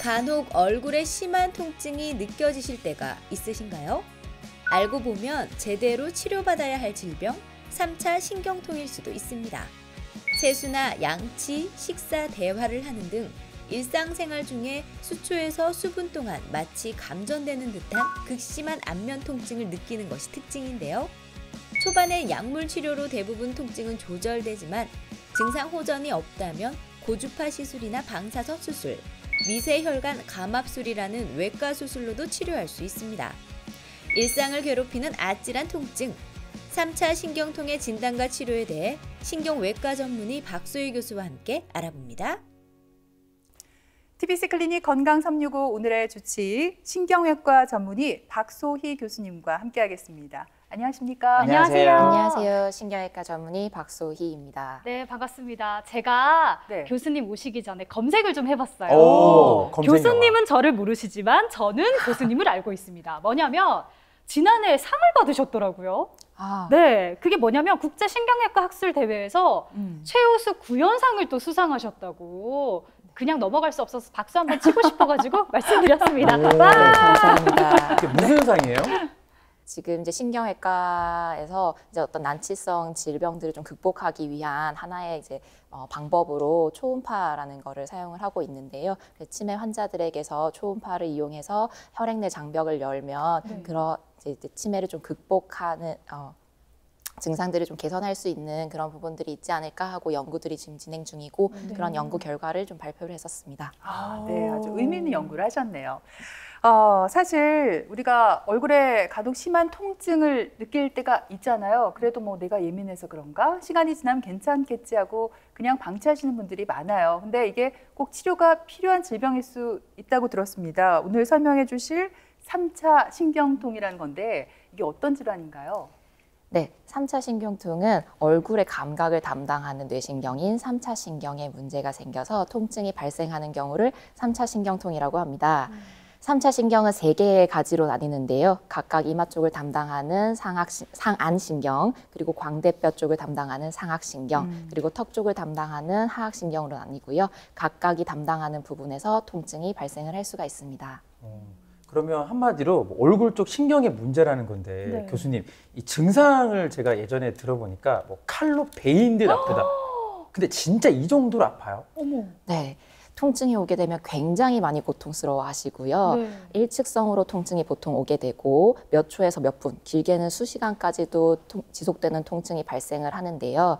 간혹 얼굴에 심한 통증이 느껴지실 때가 있으신가요? 알고 보면 제대로 치료받아야 할 질병, 3차 신경통일 수도 있습니다. 세수나 양치, 식사, 대화를 하는 등 일상생활 중에 수초에서 수분 동안 마치 감전되는 듯한 극심한 안면 통증을 느끼는 것이 특징인데요. 초반엔 약물 치료로 대부분 통증은 조절되지만 증상 호전이 없다면 고주파 시술이나 방사선 수술, 미세혈관 감압술이라는 외과 수술로도 치료할 수 있습니다. 일상을 괴롭히는 아찔한 통증, 3차 신경통의 진단과 치료에 대해 신경외과 전문의 박소희 교수와 함께 알아봅니다. TBC 클리닉 건강 365 오늘의 주치 신경외과 전문의 박소희 교수님과 함께하겠습니다. 안녕하십니까? 안녕하세요. 안녕하세요. 신경외과 전문의 박소희입니다. 네, 반갑습니다. 제가 네. 교수님 오시기 전에 검색을 좀 해봤어요. 교수님은 저를 모르시지만 저는 교수님을 알고 있습니다. 뭐냐면 지난해 상을 받으셨더라고요. 네, 그게 뭐냐면 국제신경외과 학술대회에서 최우수 구연상을 또 수상하셨다고. 그냥 넘어갈 수 없어서 박수 한번 치고 싶어가지고 말씀드렸습니다. 네, 감사합니다. 이게 무슨 상이에요? 지금 이제 신경외과에서 이제 어떤 난치성 질병들을 좀 극복하기 위한 하나의 이제 방법으로 초음파라는 거를 사용을 하고 있는데요. 치매 환자들에게서 초음파를 이용해서 혈액 내 장벽을 열면 그런 이제 치매를 좀 극복하는 증상들을 좀 개선할 수 있는 그런 부분들이 있지 않을까 하고 연구들이 지금 진행 중이고 그런 연구 결과를 좀 발표를 했었습니다. 네, 아주 의미 있는 연구를 하셨네요. 사실 우리가 얼굴에 간혹 심한 통증을 느낄 때가 있잖아요. 그래도 뭐 내가 예민해서 그런가? 시간이 지나면 괜찮겠지 하고 그냥 방치하시는 분들이 많아요. 근데 이게 꼭 치료가 필요한 질병일 수 있다고 들었습니다. 오늘 설명해 주실 3차 신경통이라는 건데 이게 어떤 질환인가요? 네, 3차 신경통은 얼굴의 감각을 담당하는 뇌신경인 3차 신경에 문제가 생겨서 통증이 발생하는 경우를 3차 신경통이라고 합니다. 3차 신경은 3개의 가지로 나뉘는데요. 각각 이마 쪽을 담당하는 상안신경, 그리고 광대뼈 쪽을 담당하는 상악신경, 그리고 턱 쪽을 담당하는 하악신경으로 나뉘고요. 각각이 담당하는 부분에서 통증이 발생을 할 수가 있습니다. 그러면 한마디로 뭐 얼굴 쪽 신경의 문제라는 건데 교수님, 이 증상을 제가 예전에 들어보니까 뭐 칼로 베인 듯 아프다. 근데 진짜 이 정도로 아파요? 네. 통증이 오게 되면 굉장히 많이 고통스러워 하시고요. 일측성으로 통증이 보통 오게 되고 몇 초에서 몇 분, 길게는 수시간까지도 지속되는 통증이 발생을 하는데요.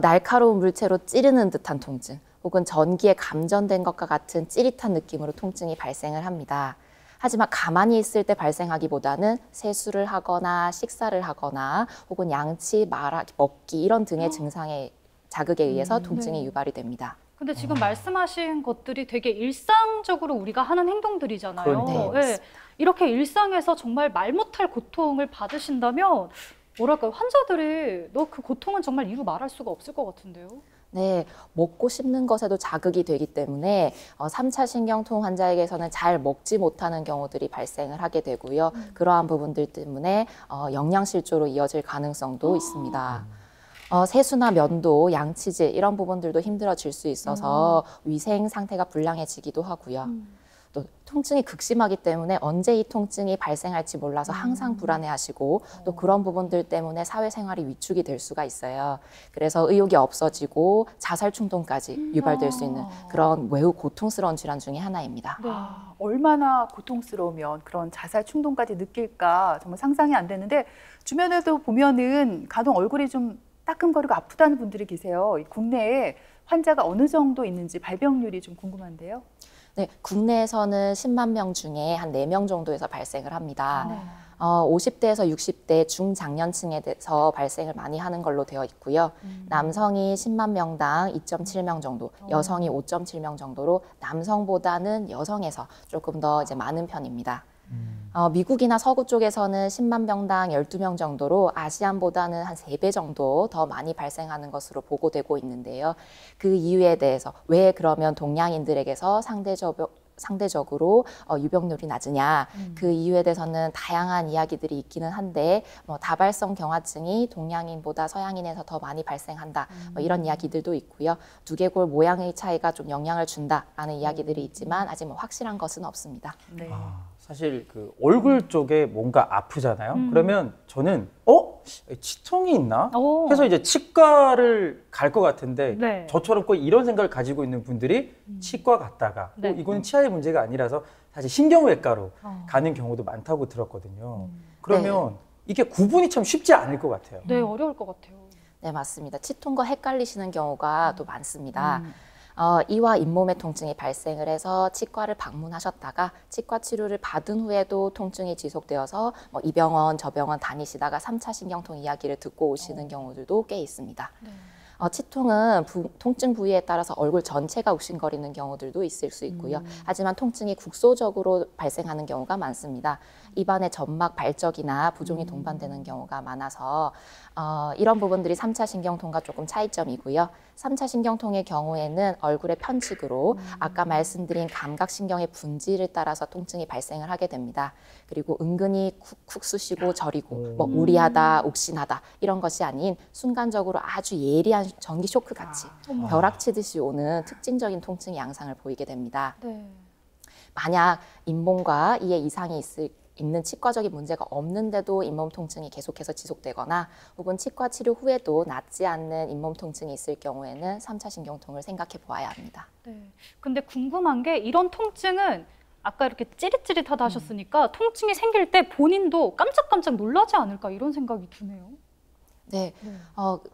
날카로운 물체로 찌르는 듯한 통증, 혹은 전기에 감전된 것과 같은 찌릿한 느낌으로 통증이 발생을 합니다. 하지만 가만히 있을 때 발생하기보다는 세수를 하거나 식사를 하거나 혹은 양치, 말하기, 먹기 이런 등의 증상의 자극에 의해서 통증이 유발이 됩니다. 근데 지금 말씀하신 것들이 되게 일상적으로 우리가 하는 행동들이잖아요. 네. 이렇게 일상에서 정말 말 못할 고통을 받으신다면 뭐랄까요? 환자들이 너 그 고통은 정말 이루 말할 수가 없을 것 같은데요. 네, 먹고 씹는 것에도 자극이 되기 때문에 3차 신경통 환자에게서는 잘 먹지 못하는 경우들이 발생을 하게 되고요. 그러한 부분들 때문에 영양실조로 이어질 가능성도 있습니다. 세수나 면도, 양치질 이런 부분들도 힘들어질 수 있어서 위생 상태가 불량해지기도 하고요. 또 통증이 극심하기 때문에 언제 이 통증이 발생할지 몰라서 항상 불안해하시고 또 그런 부분들 때문에 사회생활이 위축이 될 수가 있어요. 그래서 의욕이 없어지고 자살 충동까지 유발될 수 있는 그런 매우 고통스러운 질환 중에 하나입니다. 얼마나 고통스러우면 그런 자살 충동까지 느낄까 정말 상상이 안 되는데 주변에도 보면은 간혹 얼굴이 좀 따끔거리고 아프다는 분들이 계세요. 국내에 환자가 어느 정도 있는지 발병률이 좀 궁금한데요. 네, 국내에서는 10만 명 중에 한 4명 정도에서 발생을 합니다. 50대에서 60대 중장년층에서 발생을 많이 하는 걸로 되어 있고요. 남성이 10만 명당 2.7명 정도, 여성이 5.7명 정도로 남성보다는 여성에서 조금 더 이제 많은 편입니다. 미국이나 서구 쪽에서는 10만 명당 12명 정도로 아시안보다는 한 3배 정도 더 많이 발생하는 것으로 보고되고 있는데요. 그 이유에 대해서 왜 그러면 동양인들에게서 상대적으로 유병률이 낮으냐. 그 이유에 대해서는 다양한 이야기들이 있기는 한데 다발성 경화증이 동양인보다 서양인에서 더 많이 발생한다. 이런 이야기들도 있고요. 두개골 모양의 차이가 좀 영향을 준다라는 이야기들이 있지만 아직 확실한 것은 없습니다. 네. 사실 그 얼굴 쪽에 뭔가 아프잖아요. 그러면 저는 치통이 있나 해서 이제 치과를 갈 것 같은데 네. 저처럼 꼭 이런 생각을 가지고 있는 분들이 치과 갔다가 네. 이거는 치아의 문제가 아니라서 사실 신경외과로 가는 경우도 많다고 들었거든요. 그러면 이게 구분이 참 쉽지 않을 것 같아요. 네, 어려울 것 같아요. 네, 맞습니다. 치통과 헷갈리시는 경우가 또 많습니다. 이와 잇몸의 통증이 발생을 해서 치과를 방문하셨다가 치과 치료를 받은 후에도 통증이 지속되어서 이 병원 저 병원 다니시다가 3차 신경통 이야기를 듣고 오시는 경우들도 꽤 있습니다. 네. 치통은 통증 부위에 따라서 얼굴 전체가 욱신거리는 경우들도 있을 수 있고요. 하지만 통증이 국소적으로 발생하는 경우가 많습니다. 입안의 점막 발적이나 부종이 동반되는 경우가 많아서 이런 부분들이 3차 신경통과 조금 차이점이고요. 3차 신경통의 경우에는 얼굴의 편측으로 아까 말씀드린 감각신경의 분지를 따라서 통증이 발생을 하게 됩니다. 그리고 은근히 쿡쿡 쑤시고 저리고 뭐 우리하다, 욱신하다 이런 것이 아닌 순간적으로 아주 예리한 전기 쇼크 같이 벼락치듯이 오는 특징적인 통증 양상을 보이게 됩니다. 네. 만약 잇몸과 이에 이상이 있는 치과적인 문제가 없는데도 잇몸 통증이 계속해서 지속되거나 혹은 치과 치료 후에도 낫지 않는 잇몸 통증이 있을 경우에는 3차 신경통을 생각해 보아야 합니다. 네. 근데 궁금한 게 이런 통증은 아까 이렇게 찌릿찌릿하다 하셨으니까 통증이 생길 때 본인도 깜짝깜짝 놀라지 않을까 이런 생각이 드네요. 네,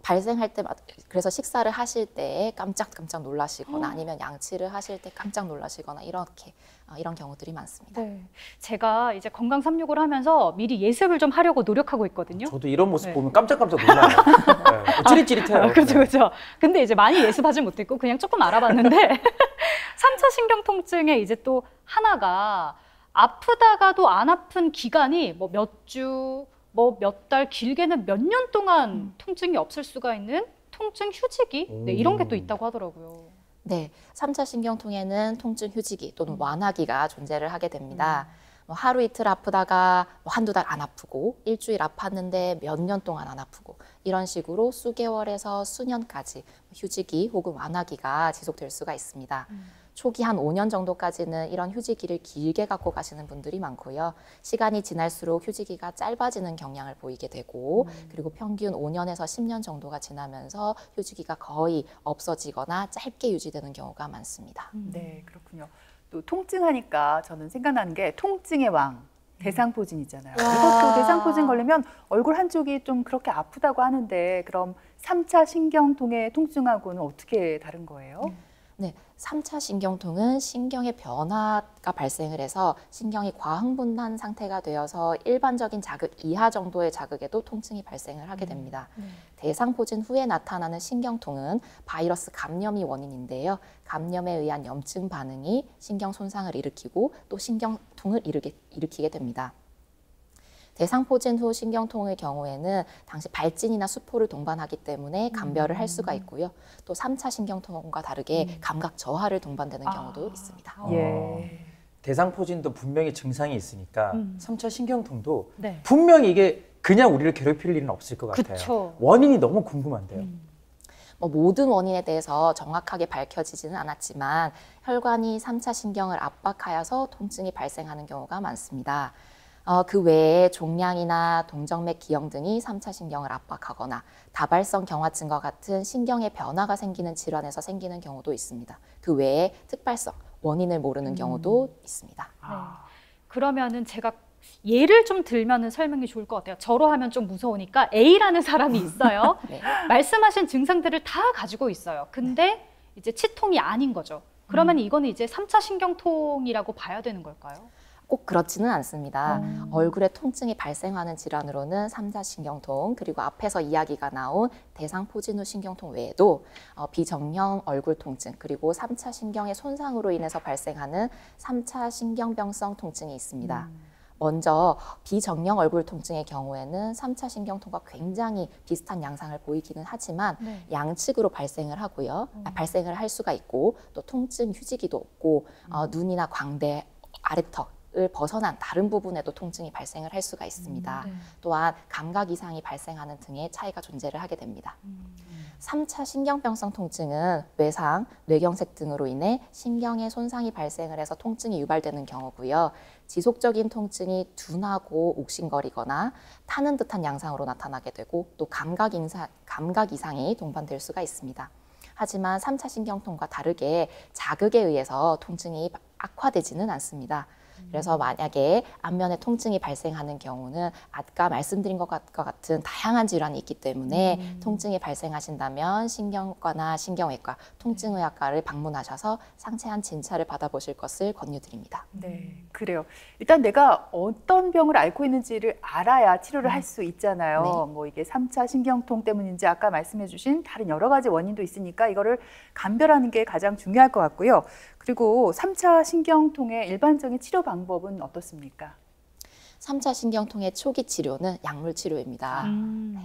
발생할 때 그래서 식사를 하실 때 깜짝깜짝 놀라시거나 아니면 양치를 하실 때 깜짝 놀라시거나 이런 경우들이 많습니다. 네, 제가 이제 건강 365를 하면서 미리 예습을 좀 하려고 노력하고 있거든요. 저도 이런 모습 네. 보면 깜짝깜짝 놀라요. 네. 찌릿찌릿해요. 그렇죠, 그렇죠. 근데 이제 많이 예습하지 못했고 그냥 조금 알아봤는데 3차 신경통증에 이제 또 하나가 아프다가도 안 아픈 기간이 뭐 몇 주, 뭐 몇 달, 길게는 몇 년 동안 통증이 없을 수가 있는 통증 휴지기 네, 이런 게 또 있다고 하더라고요. 네, 3차 신경통에는 통증 휴지기 또는 완화기가 존재를 하게 됩니다. 뭐 하루 이틀 아프다가 뭐 한두 달 안 아프고 일주일 아팠는데 몇 년 동안 안 아프고 이런 식으로 수개월에서 수년까지 휴지기 혹은 완화기가 지속될 수가 있습니다. 초기 한 5년 정도까지는 이런 휴지기를 길게 갖고 가시는 분들이 많고요. 시간이 지날수록 휴지기가 짧아지는 경향을 보이게 되고 그리고 평균 5년에서 10년 정도가 지나면서 휴지기가 거의 없어지거나 짧게 유지되는 경우가 많습니다. 네, 그렇군요. 또 통증하니까 저는 생각나는 게 통증의 왕, 대상포진이잖아요. 이것도 대상포진 걸리면 얼굴 한쪽이 좀 그렇게 아프다고 하는데 그럼 3차 신경통의 통증하고는 어떻게 다른 거예요? 네, 3차 신경통은 신경의 변화가 발생을 해서 신경이 과흥분한 상태가 되어서 일반적인 자극 이하 정도의 자극에도 통증이 발생을 하게 됩니다. 대상포진 후에 나타나는 신경통은 바이러스 감염이 원인인데요. 감염에 의한 염증 반응이 신경 손상을 일으키고 또 신경통을 일으키게 됩니다. 대상포진 후 신경통의 경우에는 당시 발진이나 수포를 동반하기 때문에 감별을 할 수가 있고요. 또 3차 신경통과 다르게 감각 저하를 동반되는 경우도 있습니다. 예. 대상포진도 분명히 증상이 있으니까 3차 신경통도 네. 분명히 이게 그냥 우리를 괴롭힐 일은 없을 것 같아요. 그쵸. 원인이 너무 궁금한데요. 모든 원인에 대해서 정확하게 밝혀지지는 않았지만 혈관이 3차 신경을 압박하여서 통증이 발생하는 경우가 많습니다. 그 외에 종양이나 동정맥 기형 등이 3차 신경을 압박하거나 다발성 경화증과 같은 신경의 변화가 생기는 질환에서 생기는 경우도 있습니다. 그 외에 특발성, 원인을 모르는 경우도 있습니다. 네. 그러면은 제가 예를 좀 들면은 설명이 좋을 것 같아요. 저로 하면 좀 무서우니까 A라는 사람이 있어요. 네. 말씀하신 증상들을 다 가지고 있어요. 근데 이제 치통이 아닌 거죠. 그러면 이거는 이제 3차 신경통이라고 봐야 되는 걸까요? 꼭 그렇지는 않습니다. 얼굴에 통증이 발생하는 질환으로는 3차 신경통 그리고 앞에서 이야기가 나온 대상포진 후 신경통 외에도 비정형 얼굴 통증 그리고 3차 신경의 손상으로 인해서 발생하는 3차 신경병성 통증이 있습니다. 먼저 비정령 얼굴 통증의 경우에는 3차 신경통과 굉장히 비슷한 양상을 보이기는 하지만 네. 양측으로 발생을 하고요. 발생을 할 수가 있고 또 통증 휴지기도 없고 눈이나 광대, 아래턱을 벗어난 다른 부분에도 통증이 발생을 할 수가 있습니다. 네. 또한 감각 이상이 발생하는 등의 차이가 존재를 하게 됩니다. 3차 신경병성 통증은 외상, 뇌경색 등으로 인해 신경에 손상이 발생을 해서 통증이 유발되는 경우고요. 지속적인 통증이 둔하고 욱신거리거나 타는 듯한 양상으로 나타나게 되고 또 감각 이상이 동반될 수가 있습니다. 하지만 3차 신경통과 다르게 자극에 의해서 통증이 악화되지는 않습니다. 그래서 만약에 안면에 통증이 발생하는 경우는 아까 말씀드린 것 같은 다양한 질환이 있기 때문에 통증이 발생하신다면 신경과나 신경외과, 통증의학과를 방문하셔서 상세한 진찰을 받아보실 것을 권유드립니다. 네, 그래요. 일단 내가 어떤 병을 앓고 있는지를 알아야 치료를 할 수 있잖아요. 네. 뭐 이게 3차 신경통 때문인지 아까 말씀해 주신 다른 여러 가지 원인도 있으니까 이거를 감별하는 게 가장 중요할 것 같고요. 그리고 3차 신경통의 일반적인 치료 방법은 어떻습니까? 3차 신경통의 초기 치료는 약물 치료입니다. 네.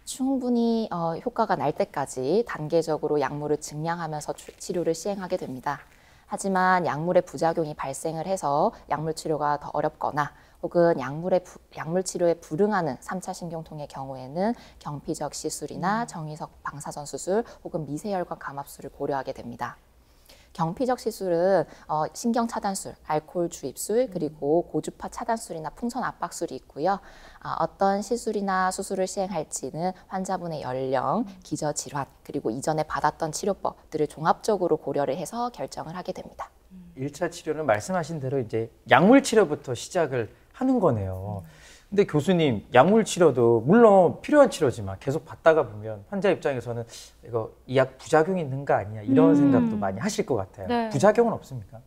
충분히 효과가 날 때까지 단계적으로 약물을 증량하면서 치료를 시행하게 됩니다. 하지만 약물의 부작용이 발생을 해서 약물 치료가 더 어렵거나 혹은 약물 치료에 불응하는 3차 신경통의 경우에는 경피적 시술이나 정위석 방사선 수술 혹은 미세혈관 감압술을 고려하게 됩니다. 경피적 시술은 신경 차단술, 알코올 주입술, 그리고 고주파 차단술이나 풍선 압박술이 있고요. 어떤 시술이나 수술을 시행할지는 환자분의 연령, 기저질환, 그리고 이전에 받았던 치료법들을 종합적으로 고려를 해서 결정을 하게 됩니다. 1차 치료는 말씀하신 대로 이제 약물 치료부터 시작을 하는 거네요. 근데 교수님, 약물 치료도 물론 필요한 치료지만 계속 받다가 보면 환자 입장에서는 이거 이 약 부작용이 있는 거 아니야 이런 생각도 많이 하실 것 같아요. 네. 부작용은 없습니까?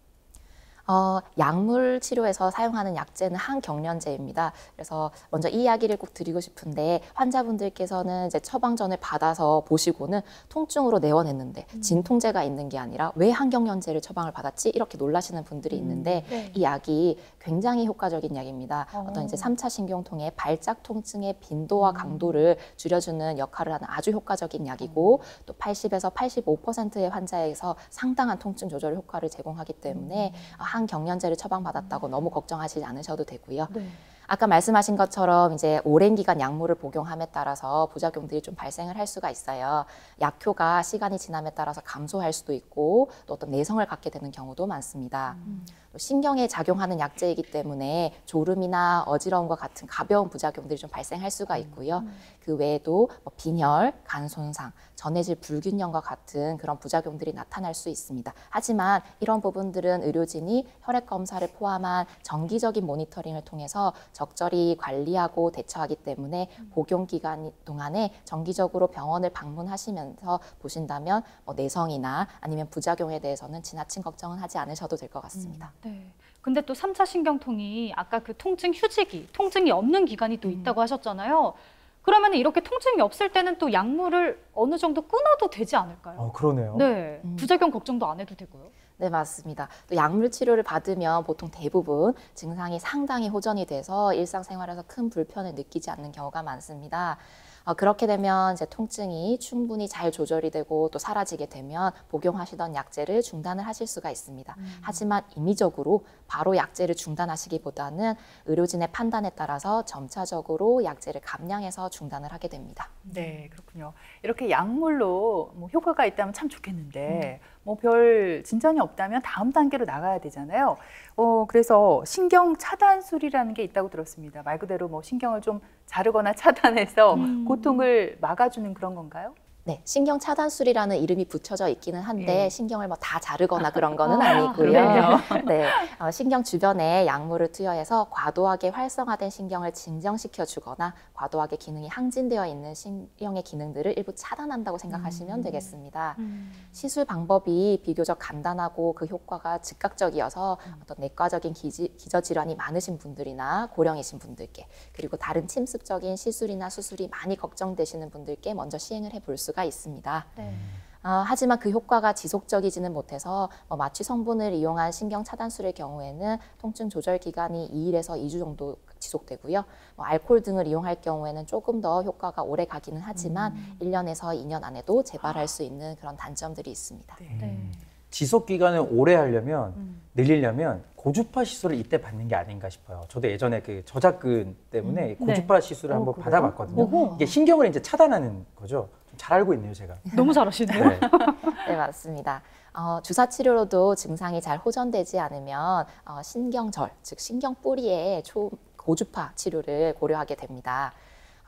약물 치료에서 사용하는 약제는 항경련제입니다. 그래서 먼저 이 이야기를 꼭 드리고 싶은데 환자분들께서는 이제 처방전을 받아서 보시고는 통증으로 내원했는데 진통제가 있는 게 아니라 왜 항경련제를 처방을 받았지? 이렇게 놀라시는 분들이 있는데 네. 이 약이 굉장히 효과적인 약입니다. 어떤 이제 3차 신경통의 발작 통증의 빈도와 강도를 줄여주는 역할을 하는 아주 효과적인 약이고 또 80에서 85%의 환자에서 상당한 통증 조절 효과를 제공하기 때문에 항경련제를 처방받았다고 너무 걱정하시지 않으셔도 되고요. 네. 아까 말씀하신 것처럼 이제 오랜 기간 약물을 복용함에 따라서 부작용들이 좀 발생을 할 수가 있어요. 약효가 시간이 지남에 따라서 감소할 수도 있고 또 어떤 내성을 갖게 되는 경우도 많습니다. 또 신경에 작용하는 약제이기 때문에 졸음이나 어지러움과 같은 가벼운 부작용들이 좀 발생할 수가 있고요. 그 외에도 뭐 빈혈, 간 손상, 전해질 불균형과 같은 그런 부작용들이 나타날 수 있습니다. 하지만 이런 부분들은 의료진이 혈액 검사를 포함한 정기적인 모니터링을 통해서 적절히 관리하고 대처하기 때문에 복용 기간 동안에 정기적으로 병원을 방문하시면서 보신다면 뭐 내성이나 아니면 부작용에 대해서는 지나친 걱정은 하지 않으셔도 될 것 같습니다. 네. 근데 또 3차 신경통이 아까 그 통증 휴지기, 통증이 없는 기간이 또 있다고 하셨잖아요. 그러면 이렇게 통증이 없을 때는 또 약물을 어느 정도 끊어도 되지 않을까요? 그러네요. 네. 부작용 걱정도 안 해도 되고요. 네, 맞습니다. 또 약물 치료를 받으면 보통 대부분 증상이 상당히 호전이 돼서 일상생활에서 큰 불편을 느끼지 않는 경우가 많습니다. 그렇게 되면 이제 통증이 충분히 잘 조절이 되고 또 사라지게 되면 복용하시던 약제를 중단을 하실 수가 있습니다. 하지만 임의적으로 바로 약제를 중단하시기보다는 의료진의 판단에 따라서 점차적으로 약제를 감량해서 중단을 하게 됩니다. 네, 그렇군요. 이렇게 약물로 뭐 효과가 있다면 참 좋겠는데 뭐 별 진전이 없다면 다음 단계로 나가야 되잖아요. 그래서 신경 차단술이라는 게 있다고 들었습니다. 말 그대로 뭐 신경을 좀 자르거나 차단해서 고통을 막아주는 그런 건가요? 네, 신경 차단술이라는 이름이 붙여져 있기는 한데 신경을 뭐 다 자르거나 그런 거는 아니고요. 그래요? 네, 신경 주변에 약물을 투여해서 과도하게 활성화된 신경을 진정시켜 주거나 과도하게 기능이 항진되어 있는 신경의 기능들을 일부 차단한다고 생각하시면 되겠습니다. 시술 방법이 비교적 간단하고 그 효과가 즉각적이어서 어떤 내과적인 기저질환이 많으신 분들이나 고령이신 분들께 그리고 다른 침습적인 시술이나 수술이 많이 걱정되시는 분들께 먼저 시행을 해볼 수가 있습니다. 네. 하지만 그 효과가 지속적이지는 못해서 마취 성분을 이용한 신경 차단술의 경우에는 통증 조절 기간이 2일에서 2주 정도 지속되고요. 알코올 등을 이용할 경우에는 조금 더 효과가 오래 가기는 하지만 1년에서 2년 안에도 재발할 수 있는 그런 단점들이 있습니다. 지속 기간을 오래 하려면 늘리려면 고주파 시술을 이때 받는 게 아닌가 싶어요. 저도 예전에 그 저작근 때문에 고주파 시술을 한번 받아봤거든요. 이게 신경을 이제 차단하는 거죠. 좀 잘 알고 있네요, 제가. 너무 잘하시네요. 네. 네, 맞습니다. 주사 치료로도 증상이 잘 호전되지 않으면 신경절, 즉 신경 뿌리의 고주파 치료를 고려하게 됩니다.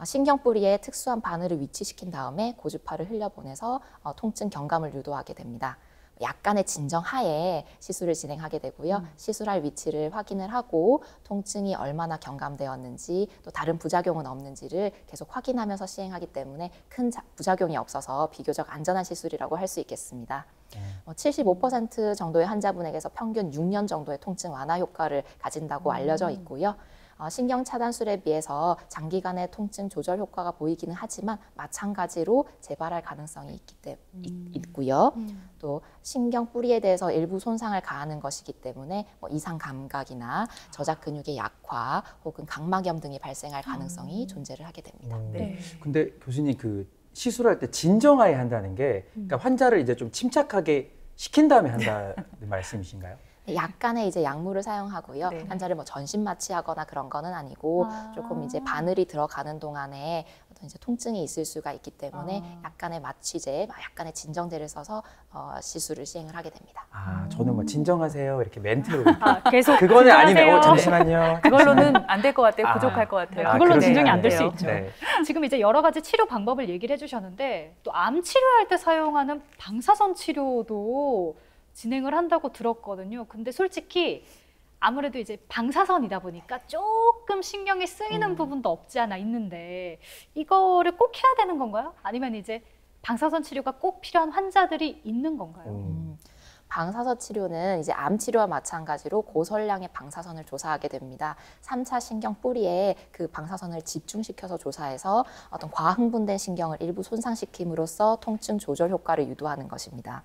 신경 뿌리에 특수한 바늘을 위치시킨 다음에 고주파를 흘려보내서 통증 경감을 유도하게 됩니다. 약간의 진정하에 시술을 진행하게 되고요. 시술할 위치를 확인을 하고 통증이 얼마나 경감되었는지 또 다른 부작용은 없는지를 계속 확인하면서 시행하기 때문에 큰 부작용이 없어서 비교적 안전한 시술이라고 할 수 있겠습니다. 75% 정도의 환자분에게서 평균 6년 정도의 통증 완화 효과를 가진다고 알려져 있고요. 신경 차단술에 비해서 장기간의 통증 조절 효과가 보이기는 하지만 마찬가지로 재발할 가능성이 있고요. 또 신경 뿌리에 대해서 일부 손상을 가하는 것이기 때문에 이상 감각이나 저작 근육의 약화 혹은 각막염 등이 발생할 가능성이 존재를 하게 됩니다. 네. 근데 교수님 그 시술할 때 진정하에 한다는 게 그러니까 환자를 이제 좀 침착하게 시킨 다음에 한다는 말씀이신가요? 약간의 이제 약물을 사용하고요. 네. 환자를 전신 마취하거나 그런 거는 아니고 조금 이제 바늘이 들어가는 동안에 어떤 이제 통증이 있을 수가 있기 때문에 약간의 마취제, 약간의 진정제를 써서 시술을 시행을 하게 됩니다. 저는 뭐 진정하세요 이렇게 멘트로 계속 그거는 아니면 진정하세요. 잠시만요. 그걸로는 안 될 것 같아요. 부족할 것 같아요. 그걸로 그러네요. 진정이 안 될 네. 수 있죠. 네. 지금 이제 여러 가지 치료 방법을 얘기를 해주셨는데 또 암 치료할 때 사용하는 방사선 치료도 진행을 한다고 들었거든요. 근데 솔직히 아무래도 이제 방사선이다 보니까 조금 신경이 쓰이는 부분도 없지 않아 있는데 이거를 꼭 해야 되는 건가요? 아니면 이제 방사선 치료가 꼭 필요한 환자들이 있는 건가요? 방사선 치료는 이제 암 치료와 마찬가지로 고설량의 방사선을 조사하게 됩니다. 3차 신경 뿌리에 그 방사선을 집중시켜서 조사해서 어떤 과흥분된 신경을 일부 손상시킴으로써 통증 조절 효과를 유도하는 것입니다.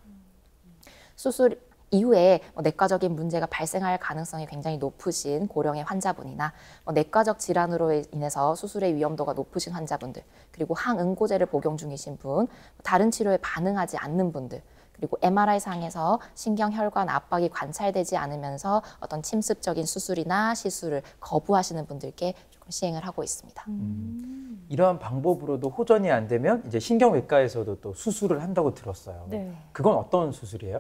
수술 이후에 내과적인 문제가 발생할 가능성이 굉장히 높으신 고령의 환자분이나 내과적 질환으로 인해서 수술의 위험도가 높으신 환자분들, 그리고 항응고제를 복용 중이신 분, 다른 치료에 반응하지 않는 분들, 그리고 MRI상에서 신경혈관 압박이 관찰되지 않으면서 어떤 침습적인 수술이나 시술을 거부하시는 분들께 조금 시행을 하고 있습니다. 이러한 방법으로도 호전이 안 되면 이제 신경외과에서도 또 수술을 한다고 들었어요. 네. 그건 어떤 수술이에요?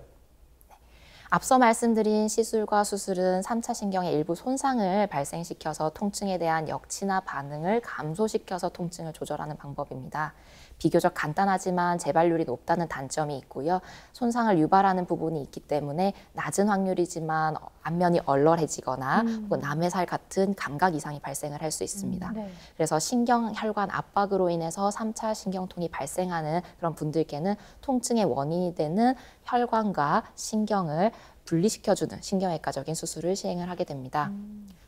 앞서 말씀드린 시술과 수술은 3차 신경의 일부 손상을 발생시켜서 통증에 대한 역치나 반응을 감소시켜서 통증을 조절하는 방법입니다. 비교적 간단하지만 재발률이 높다는 단점이 있고요. 손상을 유발하는 부분이 있기 때문에 낮은 확률이지만 안면이 얼얼해지거나 혹은 남의 같은 감각 이상이 발생을 할 수 있습니다. 그래서 신경혈관 압박으로 인해서 3차 신경통이 발생하는 그런 분들께는 통증의 원인이 되는 혈관과 신경을 분리시켜주는 신경외과적인 수술을 시행을 하게 됩니다.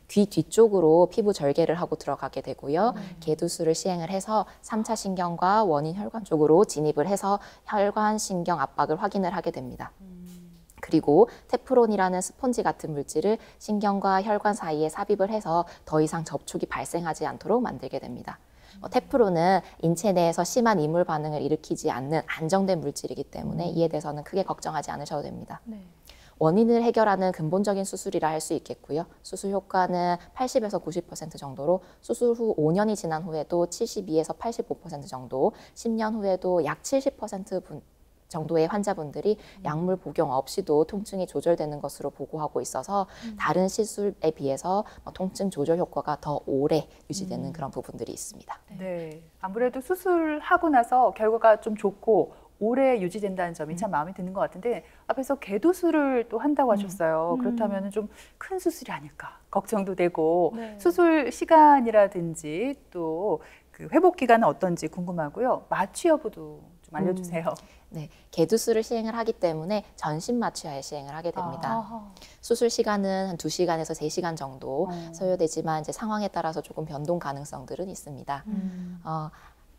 귀 뒤쪽으로 피부 절개를 하고 들어가게 되고요. 개두술을 시행을 해서 3차 신경과 원인 혈관 쪽으로 진입을 해서 혈관 신경 압박을 확인을 하게 됩니다. 그리고 테프론이라는 스폰지 같은 물질을 신경과 혈관 사이에 삽입을 해서 더 이상 접촉이 발생하지 않도록 만들게 됩니다. 테프론은 인체 내에서 심한 이물 반응을 일으키지 않는 안정된 물질이기 때문에 이에 대해서는 크게 걱정하지 않으셔도 됩니다. 원인을 해결하는 근본적인 수술이라 할 수 있겠고요. 수술 효과는 80에서 90% 정도로 수술 후 5년이 지난 후에도 72에서 85% 정도, 10년 후에도 약 70% 정도의 환자분들이 약물 복용 없이도 통증이 조절되는 것으로 보고하고 있어서 다른 시술에 비해서 통증 조절 효과가 더 오래 유지되는 그런 부분들이 있습니다. 네, 아무래도 수술하고 나서 결과가 좀 좋고 오래 유지된다는 점이 참 마음에 드는 것 같은데 앞에서 개도술을 또 한다고 하셨어요. 그렇다면 좀 큰 수술이 아닐까 걱정도 되고 수술 시간이라든지 또 그 회복 기간은 어떤지 궁금하고요. 마취 여부도 좀 알려주세요. 네, 개두술을 시행을 하기 때문에 전신 마취하에 시행을 하게 됩니다. 수술 시간은 한 2시간에서 3시간 정도 소요되지만 이제 상황에 따라서 조금 변동 가능성들은 있습니다.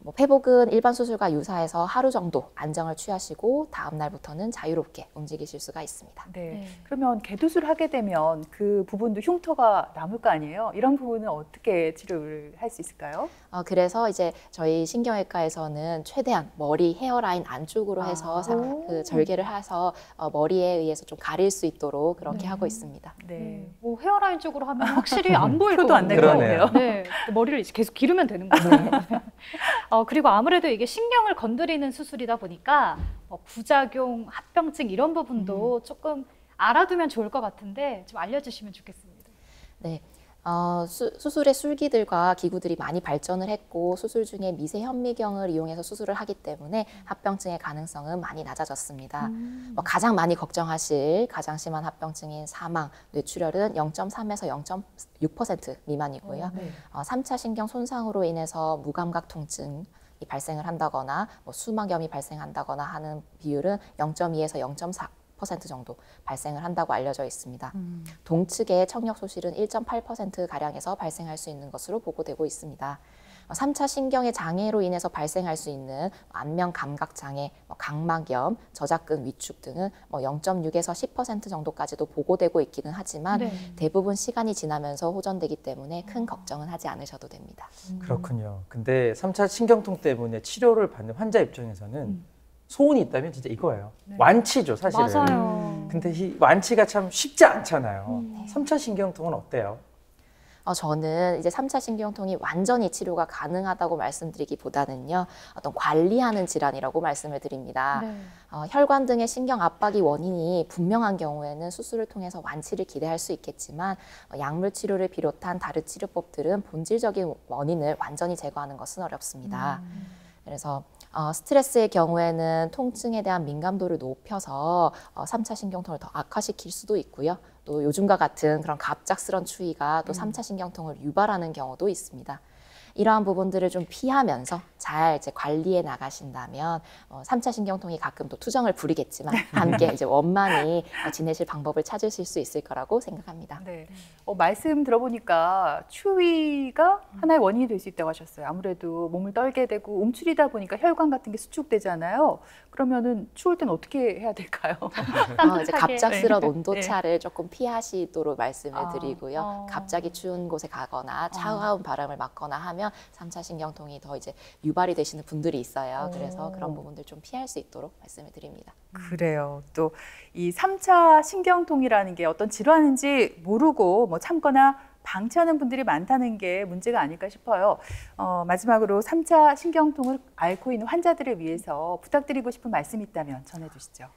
뭐 회복은 일반 수술과 유사해서 하루 정도 안정을 취하시고 다음 날부터는 자유롭게 움직이실 수가 있습니다. 네. 그러면 개도술 하게 되면 그 부분도 흉터가 남을 거 아니에요? 이런 부분은 어떻게 치료를 할 수 있을까요? 그래서 이제 저희 신경외과에서는 최대한 머리 헤어라인 안쪽으로 해서 그 절개를 해서 머리에 의해서 좀 가릴 수 있도록 그렇게 하고 있습니다. 네. 뭐 헤어라인 쪽으로 하면 확실히 안 보일 것 표도 안 같네요. 될 것 같아요. 네, 머리를 이제 계속 기르면 되는 거예요. 그리고 아무래도 이게 신경을 건드리는 수술이다 보니까 부작용, 합병증 이런 부분도 조금 알아두면 좋을 것 같은데 좀 알려주시면 좋겠습니다. 네. 수술의 술기들과 기구들이 많이 발전을 했고 수술 중에 미세 현미경을 이용해서 수술을 하기 때문에 합병증의 가능성은 많이 낮아졌습니다. 가장 많이 걱정하실 가장 심한 합병증인 사망, 뇌출혈은 0.3에서 0.6% 미만이고요. 3차 신경 손상으로 인해서 무감각 통증이 발생을 한다거나 수막염이 발생한다거나 하는 비율은 0.2에서 0.4% 정도 발생을 한다고 알려져 있습니다. 동측의 청력 소실은 1.8%가량에서 발생할 수 있는 것으로 보고되고 있습니다. 3차 신경의 장애로 인해서 발생할 수 있는 안면 감각 장애, 각막염, 저작근 위축 등은 0.6에서 10% 정도까지도 보고되고 있기는 하지만 대부분 시간이 지나면서 호전되기 때문에 큰 걱정은 하지 않으셔도 됩니다. 그렇군요. 근데 3차 신경통 때문에 치료를 받는 환자 입장에서는 소원이 있다면 진짜 이거예요. 완치죠, 사실은. 맞아요. 근데 이 완치가 참 쉽지 않잖아요. 3차 신경통은 어때요? 저는 이제 3차 신경통이 완전히 치료가 가능하다고 말씀드리기보다는요, 어떤 관리하는 질환이라고 말씀을 드립니다. 혈관 등의 신경 압박이 원인이 분명한 경우에는 수술을 통해서 완치를 기대할 수 있겠지만 약물 치료를 비롯한 다른 치료법들은 본질적인 원인을 완전히 제거하는 것은 어렵습니다. 그래서 스트레스의 경우에는 통증에 대한 민감도를 높여서 3차 신경통을 더 악화시킬 수도 있고요. 또 요즘과 같은 그런 갑작스런 추위가 또 3차 신경통을 유발하는 경우도 있습니다. 이러한 부분들을 좀 피하면서 잘 이제 관리해 나가신다면 3차 신경통이 가끔 또 투정을 부리겠지만 함께 이제 원만히 지내실 방법을 찾으실 수 있을 거라고 생각합니다. 네. 말씀 들어보니까 추위가 하나의 원인이 될 수 있다고 하셨어요. 아무래도 몸을 떨게 되고 움츠리다 보니까 혈관 같은 게 수축되잖아요. 그러면은 추울 때는 어떻게 해야 될까요? 이제 갑작스런 온도차를 조금 피하시도록 말씀을 드리고요. 갑자기 추운 곳에 가거나 차가운 바람을 맞거나 하면 3차 신경통이 더 이제 유발이 되시는 분들이 있어요. 그래서 그런 부분들 좀 피할 수 있도록 말씀을 드립니다. 그래요. 또 이 3차 신경통이라는 게 어떤 질환인지 모르고 참거나 방치하는 분들이 많다는 게 문제가 아닐까 싶어요. 마지막으로 3차 신경통을 앓고 있는 환자들을 위해서 부탁드리고 싶은 말씀이 있다면 전해주시죠.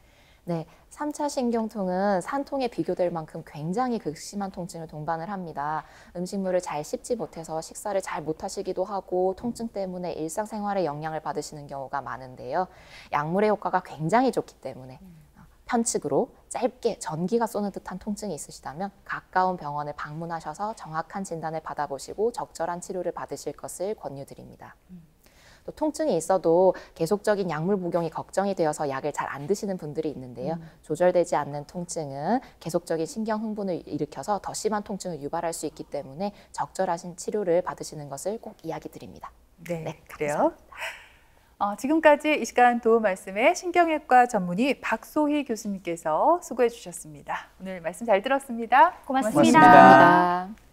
네, 3차 신경통은 산통에 비교될 만큼 굉장히 극심한 통증을 동반을 합니다. 음식물을 잘 씹지 못해서 식사를 잘 못하시기도 하고 통증 때문에 일상생활에 영향을 받으시는 경우가 많은데요. 약물의 효과가 굉장히 좋기 때문에 편측으로 짧게 전기가 쏘는 듯한 통증이 있으시다면 가까운 병원을 방문하셔서 정확한 진단을 받아보시고 적절한 치료를 받으실 것을 권유드립니다. 또 통증이 있어도 계속적인 약물 복용이 걱정이 되어서 약을 잘 안 드시는 분들이 있는데요. 조절되지 않는 통증은 계속적인 신경 흥분을 일으켜서 더 심한 통증을 유발할 수 있기 때문에 적절하신 치료를 받으시는 것을 꼭 이야기 드립니다. 네, 그래요. 지금까지 이 시간 도움 말씀에 신경외과 전문의 박소희 교수님께서 수고해 주셨습니다. 오늘 말씀 잘 들었습니다. 고맙습니다. 고맙습니다.